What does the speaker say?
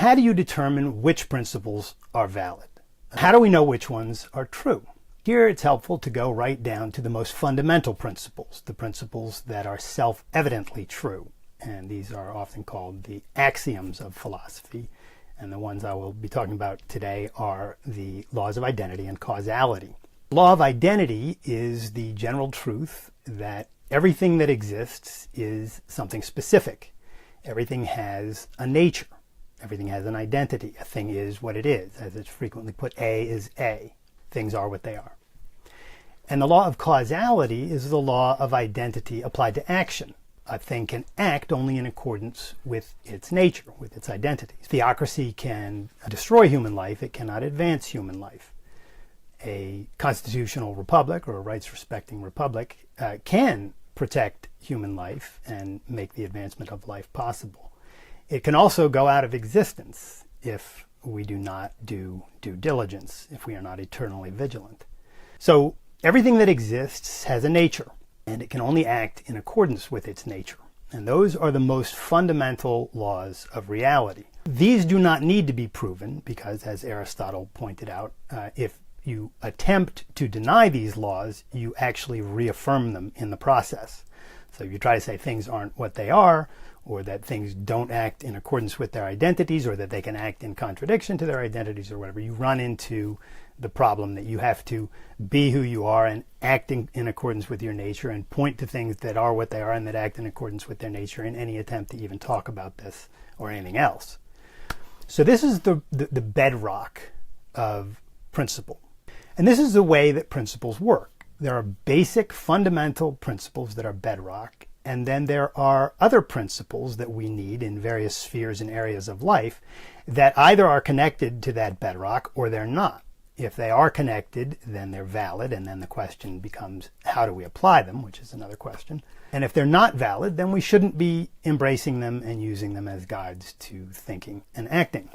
how do you determine which principles are valid? How do we know which ones are true? Here it's helpful to go right down to the most fundamental principles, the principles that are self-evidently true. And these are often called the axioms of philosophy. And the ones I will be talking about today are the laws of identity and causality. The law of identity is the general truth that everything that exists is something specific. Everything has a nature. Everything has an identity. A thing is what it is. As it's frequently put, A is A. Things are what they are. And the law of causality is the law of identity applied to action. A thing can act only in accordance with its nature, with its identity. Theocracy can destroy human life. It cannot advance human life. A constitutional republic or a rights-respecting republic can protect human life and make the advancement of life possible. It can also go out of existence if we do not do due diligence, if we are not eternally vigilant. So everything that exists has a nature, and it can only act in accordance with its nature. And those are the most fundamental laws of reality. These do not need to be proven because, as Aristotle pointed out, if you attempt to deny these laws, you actually reaffirm them in the process. So if you try to say things aren't what they are, or that things don't act in accordance with their identities, or that they can act in contradiction to their identities or whatever, you run into the problem that you have to be who you are and act in accordance with your nature and point to things that are what they are and that act in accordance with their nature in any attempt to even talk about this or anything else. So this is the bedrock of principle. And this is the way that principles work. There are basic fundamental principles that are bedrock, and then there are other principles that we need in various spheres and areas of life that either are connected to that bedrock or they're not. If they are connected, then they're valid, and then the question becomes, how do we apply them, which is another question. And if they're not valid, then we shouldn't be embracing them and using them as guides to thinking and acting.